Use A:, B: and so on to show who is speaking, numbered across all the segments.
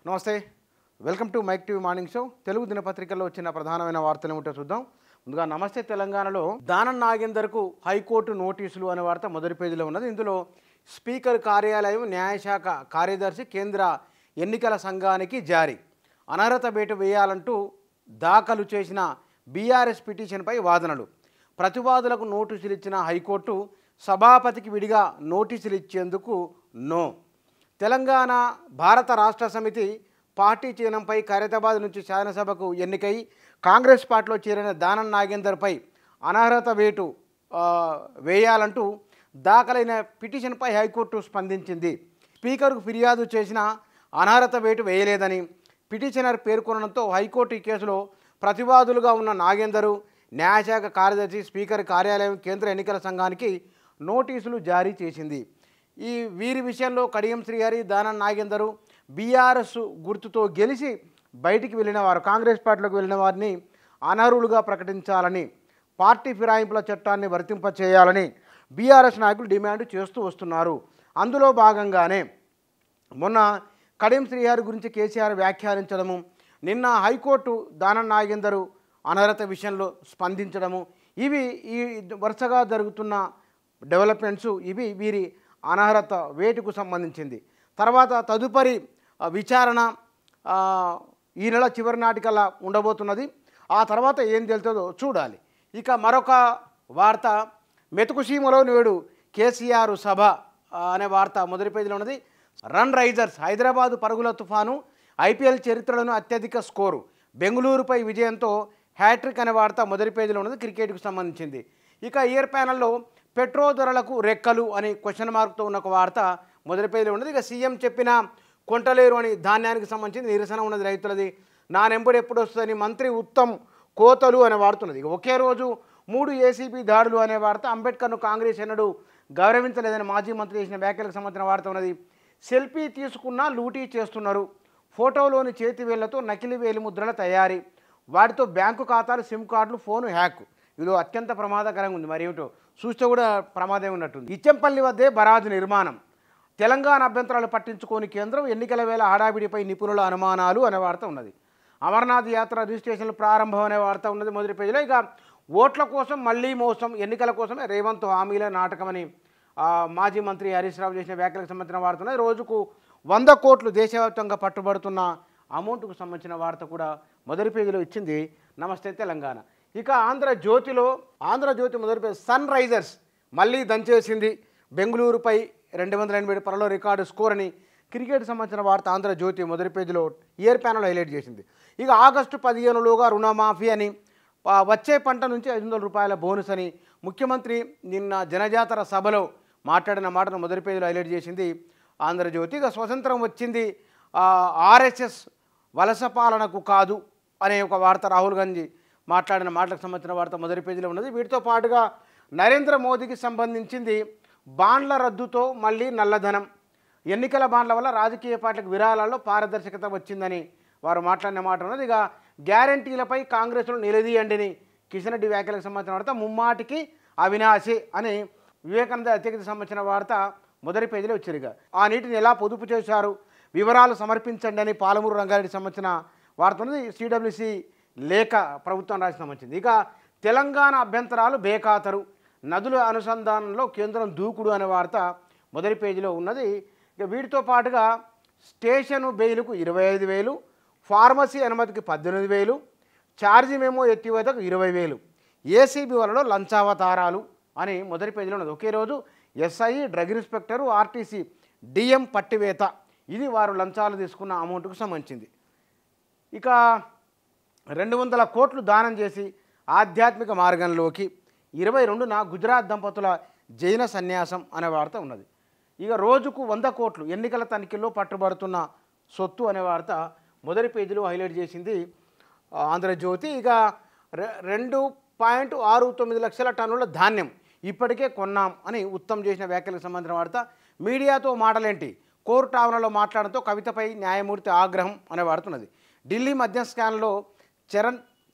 A: నమస్తే, welcome to Mic TV morning show. Telugu దినపత్రికల్లో వచ్చిన ప్రధానమైన వార్తలు ఏమిటో చూద్దాం. ముందుగా నమస్తే తెలంగాణలో దానం నాగేందర్కు హైకోర్టు నోటీసులు అనే వార్త మొదటి పేజీలో ఉన్నది. ఇందులో స్పీకర్ కార్యాలయం న్యాయశాఖ కార్యదర్శి కేంద్ర ఎన్నికల సంఘానికి జారీ, అనర్హత వేటు వేయాలంటూ దాఖలు చేసిన బీఆర్ఎస్ పిటిషన్పై వాదనలు, ప్రతివాదులకు నోటీసులు ఇచ్చిన హైకోర్టు, సభాపతికి విడిగా నోటీసులు ఇచ్చేందుకు నో. తెలంగాణ భారత రాష్ట్ర సమితి పార్టీ చిహ్నంపై ఖైరతాబాద్ నుంచి శాసనసభకు ఎన్నికై కాంగ్రెస్ పార్టీలో చేరిన దానం నాగేందర్పై అనర్హత వేటు వేయాలంటూ దాఖలైన పిటిషన్పై హైకోర్టు స్పందించింది. స్పీకర్కు ఫిర్యాదు చేసిన అనర్హత వేటు వేయలేదని పిటిషనర్ పేర్కొనడంతో హైకోర్టు ఈ కేసులో ప్రతివాదులుగా ఉన్న నాగేందరు, న్యాయశాఖ కార్యదర్శి, స్పీకర్ కార్యాలయం, కేంద్ర ఎన్నికల సంఘానికి నోటీసులు జారీ చేసింది. వీరి విషయంలో కడియం శ్రీహరి, దానం నాగేందరు బీఆర్ఎస్ గుర్తుతో గెలిచి బయటికి వెళ్ళిన వారు, కాంగ్రెస్ పార్టీలోకి వెళ్ళిన వారిని అనర్హులుగా ప్రకటించాలని, పార్టీ ఫిరాయింపుల చట్టాన్ని వర్తింపచేయాలని బీఆర్ఎస్ నాయకులు డిమాండ్ చేస్తూ వస్తున్నారు. అందులో భాగంగానే మొన్న కడియం శ్రీహరి గురించి కేసీఆర్ వ్యాఖ్యానించడము, నిన్న హైకోర్టు దానం నాగేందరు అనర్హత విషయంలో స్పందించడము, ఇవి ఈ వరుసగా జరుగుతున్న డెవలప్మెంట్స్, ఇవి వీరి అనర్హత వేటుకు సంబంధించింది. తర్వాత తదుపరి విచారణ ఈ నెల చివరి నాటికల్లా ఉండబోతున్నది. ఆ తర్వాత ఏం తెలుతుందో చూడాలి. ఇక మరొక వార్త, మెతుకుసీమలో నేడు కేసీఆర్ సభ అనే వార్త మొదటి పేజీలో ఉన్నది. రన్ రైజర్స్, హైదరాబాదు పరుగుల తుఫాను, ఐపీఎల్ చరిత్రలోనూ అత్యధిక స్కోరు, బెంగళూరుపై విజయంతో హ్యాట్రిక్ అనే వార్త మొదటి పేజీలో ఉన్నది. క్రికెట్కు సంబంధించింది. ఇక ఇయర్ ప్యానల్లో పెట్రోల్ ధరలకు రెక్కలు అని క్వశ్చన్ మార్క్తో ఉన్న ఒక వార్త మొదటి పేజీలో ఉన్నది. ఇక సీఎం చెప్పిన కొంటలేరు అని ధాన్యానికి సంబంధించి నిరసన ఉన్నది రైతులది. నా నెంబర్ ఎప్పుడు వస్తుందని మంత్రి ఉత్తమ్ కోతలు అనే వార్తున్నది. ఒకే రోజు 3 ఏసీబీ దాడులు అనే వార్త, అంబేద్కర్ను కాంగ్రెస్ ఎన్నడూ గౌరవించలేదని మాజీ మంత్రి చేసిన వ్యాఖ్యలకు సంబంధించిన వార్త ఉన్నది. సెల్ఫీ తీసుకున్నా లూటీ చేస్తున్నారు, ఫోటోలోని చేతి వేళ్లతో నకిలీ వేలి ముద్రల తయారీ, వాటితో బ్యాంకు ఖాతాలు, సిమ్ కార్డులు, ఫోను హ్యాక్. ఇది అత్యంత ప్రమాదకరంగా ఉంది. మరి ఏమిటో చూస్తే కూడా ప్రమాదం ఉన్నట్టుంది. ఇచ్చంపల్లి వద్దే బరాజు నిర్మాణం, తెలంగాణ అభ్యంతరాలు పట్టించుకోని కేంద్రం, ఎన్నికల వేళ హడావిడిపై నిపుణుల అనుమానాలు అనే వార్త ఉన్నది. అమర్నాథ్ యాత్ర రిజిస్ట్రేషన్లు ప్రారంభం అనే వార్త ఉన్నది మొదటి పేజీలో. ఇక ఓట్ల కోసం మళ్లీ మోసం, ఎన్నికల కోసమే రేవంత్ హామీల నాటకమని మాజీ మంత్రి హరీష్ రావు చేసిన వ్యాఖ్యలకు సంబంధించిన వార్త ఉన్నది. రోజుకు 100 కోట్లు దేశవ్యాప్తంగా పట్టుబడుతున్న అమౌంట్కు సంబంధించిన వార్త కూడా మొదటి పేజీలో ఇచ్చింది నమస్తే తెలంగాణ. ఇక ఆంధ్రజ్యోతి మొదటి పేజీ, సన్ రైజర్స్ మళ్ళీ దంచేసింది, బెంగళూరుపై 287 పరుల రికార్డు స్కోర్ అని క్రికెట్ సంబంధించిన వార్త ఆంధ్రజ్యోతి మొదటి పేజీలో ఇయర్ ప్యానల్ హైలైట్ చేసింది. ఇక ఆగస్టు 15లోగా రుణమాఫీ అని, వచ్చే పంట నుంచి 500 రూపాయల బోనస్ అని ముఖ్యమంత్రి నిన్న జనజాతర సభలో మాట్లాడిన మాటను మొదటి పేజీలో హైలైట్ చేసింది ఆంధ్రజ్యోతి. ఇక స్వతంత్రం వచ్చింది ఆర్ఎస్ఎస్ వలస పాలనకు కాదు అనే ఒక వార్త, రాహుల్ గాంధీ మాట్లాడిన మాటలకు సంబంధించిన వార్త మొదటి పేజీలో ఉన్నది. వీటితో పాటుగా నరేంద్ర మోదీకి సంబంధించింది, బాండ్ల రద్దుతో మళ్ళీ నల్లధనం, ఎన్నికల బాండ్ల వల్ల రాజకీయ పార్టీలకు విరాళాల్లో పారదర్శకత వచ్చిందని వారు మాట్లాడిన మాట ఉన్నది. ఇక గ్యారంటీలపై కాంగ్రెస్లో నిలదీయండిని కిషన్ రెడ్డి వ్యాఖ్యలకు సంబంధించిన వార్త, ముమ్మాటికి అవినాశి అని వివేకానంద హత్యకి సంబంధించిన వార్త మొదటి పేజీలో వచ్చారు. ఇక ఆ నీటిని ఎలా పొదుపు చేశారు, వివరాలు సమర్పించండి అని పాలమూరు రంగారెడ్డికి సంబంధించిన వార్త ఉన్నది. సిడబ్ల్యూసి లేఖ ప్రభుత్వం రాసి సంబంధించింది. ఇక తెలంగాణ అభ్యంతరాలు బేఖాతరు, నదుల అనుసంధానంలో కేంద్రం దూకుడు అనే వార్త మొదటి పేజీలో ఉన్నది. ఇక వీటితో పాటుగా స్టేషను బెయిలుకు 25,000, ఫార్మసీ అనుమతికి 18,000, ఛార్జీ మేమో ఎత్తివేతకు 20,000, ఏసీబీ వలలో లంచావతారాలు అని మొదటి పేజీలో ఉన్నది. ఒకే రోజు SI, drug inspector, RTC DM పట్టివేత, ఇది వారు లంచాలు తీసుకున్న అమౌంట్కు సంబంధించింది. ఇక 200 కోట్లు దానం చేసి ఆధ్యాత్మిక మార్గంలోకి, 22న గుజరాత్ దంపతుల జైన సన్యాసం అనే వార్త ఉన్నది. ఇక రోజుకు 100 కోట్లు ఎన్నికల తనిఖీల్లో పట్టుబడుతున్న సొత్తు అనే వార్త మొదటి పేజీలో హైలైట్ చేసింది ఆంధ్రజ్యోతి. ఇక 2.69 లక్షల టన్నుల ధాన్యం ఇప్పటికే కొన్నాం అని ఉత్తమ్ చేసిన వ్యాఖ్యలకు సంబంధించిన వార్త. మీడియాతో మాటలేంటి, కోర్టు ఆవరణలో మాట్లాడడంతో కవితపై న్యాయమూర్తి ఆగ్రహం అనే వార్త ఉన్నది. ఢిల్లీ మద్యం స్కాన్లో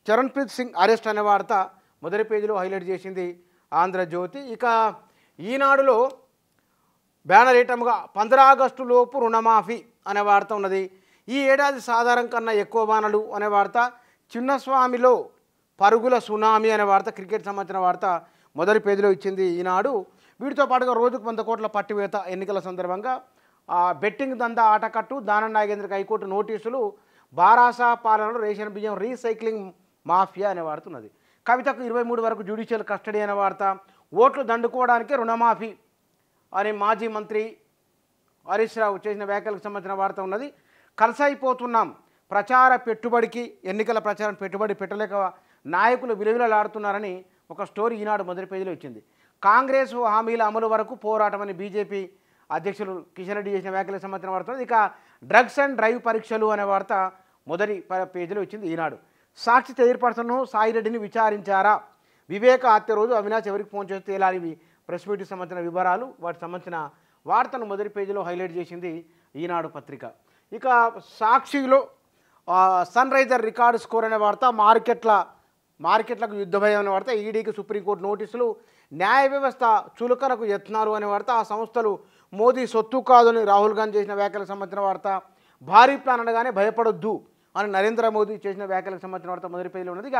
A: చరణ్ప్రీత్ సింగ్ అరెస్ట్ అనే వార్త మొదటి పేజీలో హైలైట్ చేసింది ఆంధ్రజ్యోతి. ఇక ఈనాడులో బ్యానర్ ఐటమ్గా 15 ఆగస్టు లోపు రుణమాఫీ అనే వార్త ఉన్నది. ఈ ఏడాది సాధారణ కన్నా ఎక్కువ వానలు అనే వార్త, చిన్నస్వామిలో పరుగుల సునామీ అనే వార్త, క్రికెట్ సంబంధించిన వార్త మొదటి పేజీలో ఇచ్చింది ఈనాడు. వీటితో పాటుగా రోజుకు 100 కోట్ల పట్టివేత ఎన్నికల సందర్భంగా బెట్టింగ్ దందా ఆటకట్టు, దానం నాగేంద్రకి హైకోర్టు నోటీసులు, బారాసా పాలనలో రేషన్ బియ్యం రీసైక్లింగ్ మాఫియా అనే వార్త ఉన్నది. కవితకు 23 వరకు జ్యుడిషియల్ కస్టడీ అనే వార్త, ఓట్లు దండుకోవడానికి రుణమాఫీ అని మాజీ మంత్రి హరీష్ రావు చేసిన వ్యాఖ్యలకు సంబంధించిన వార్త ఉన్నది. కలిసైపోతున్నాం, ప్రచార పెట్టుబడికి ఎన్నికల ప్రచారం పెట్టుబడి పెట్టలేక నాయకులు విలువలాడుతున్నారని ఒక స్టోరీ ఈనాడు మొదటి పేజీలో ఇచ్చింది. కాంగ్రెస్ హామీల అమలు వరకు పోరాటం అని బీజేపీ అధ్యక్షులు కిషన్ రెడ్డి చేసిన వ్యాఖ్యలకు సంబంధించిన వార్త. ఇక డ్రగ్స్ అండ్ డ్రైవ్ పరీక్షలు అనే వార్త మొదటి పేజీలో ఇచ్చింది ఈనాడు. సాక్షి చైర్పర్సన్ను సాయిరెడ్డిని విచారించారా, వివేక హత్య రోజు అవినాష్ ఎవరికి ఫోన్ చేస్తే ఇలా ఇవి ప్రెస్ మీట్కి సంబంధించిన వివరాలు, వాటికి సంబంధించిన వార్తను మొదటి పేజీలో హైలైట్ చేసింది ఈనాడు పత్రిక. ఇక సాక్షిలో సన్ రైజర్ రికార్డు స్కోర్ అనే వార్త, మార్కెట్లకు యుద్ధ భయం అనే వార్త, ఈడీకి సుప్రీంకోర్టు నోటీసులు, న్యాయ వ్యవస్థ చులకనకు యత్నాలు అనే వార్త, ఆ సంస్థలు మోదీ సొత్తు కాదని రాహుల్ గాంధీ చేసిన వ్యాఖ్యలకు సంబంధించిన వార్త, భారీ ప్లాన్ అనగానే భయపడొద్దు అని నరేంద్ర మోదీ చేసిన వ్యాఖ్యలకు సంబంధించిన వార్త మొదటి పేజీలో ఉన్నది. ఇక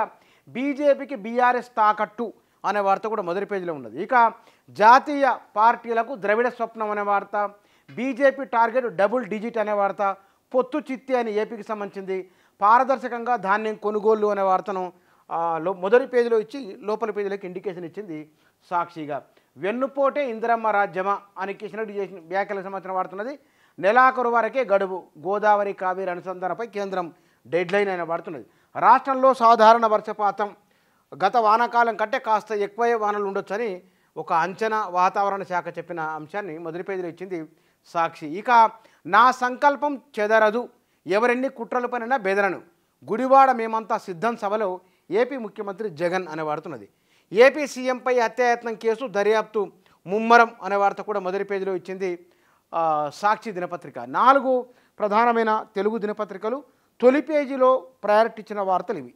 A: బీజేపీకి బీఆర్ఎస్ తాకట్టు అనే వార్త కూడా మొదటి పేజీలో ఉన్నది. ఇక జాతీయ పార్టీలకు ద్రవిడ స్వప్నం అనే వార్త, బీజేపీ టార్గెట్ డబుల్ డిజిట్ అనే వార్త, పొత్తు చిత్తి అని ఏపీకి సంబంధించింది, పారదర్శకంగా ధాన్యం కొనుగోలు అనే వార్తను మొదటి పేజీలో ఇచ్చి లోపల పేజీలోకి ఇండికేషన్ ఇచ్చింది సాక్షిగా. వెన్నుపోటే ఇందిరమ్మ రాజ్యమా అని కిషన్ రెడ్డి చేసిన వ్యాఖ్యలకు సంబంధించిన వార్త ఉన్నది. నెలాఖరు వరకే గడువు, గోదావరి కావేరి అనుసంధానపై కేంద్రం డెడ్లైన్ అయిన వాడుతున్నది. రాష్ట్రంలో సాధారణ వర్షపాతం గత వానాకాలం కంటే కాస్త ఎక్కువే వానలు ఉండొచ్చని ఒక అంచనా వాతావరణ శాఖ చెప్పిన అంశాన్ని మొదటి పేజీలో ఇచ్చింది సాక్షి. ఇక నా సంకల్పం చెదరదు, ఎవరెన్ని కుట్రలు పనినా బెదరను, గుడివాడ మేమంతా సిద్ధం సభలో ఏపీ ముఖ్యమంత్రి జగన్ అనే వాడుతున్నది. ఏపీ సీఎంపై హత్యాయత్నం కేసు దర్యాప్తు ముమ్మరం అనే వార్త కూడా మొదటి పేజీలో ఇచ్చింది సాక్షి దినపత్రిక. 4 ప్రధానమైన తెలుగు దినపత్రికలు తొలి పేజీలో ప్రయారిటీ ఇచ్చిన వార్తలు ఇవి.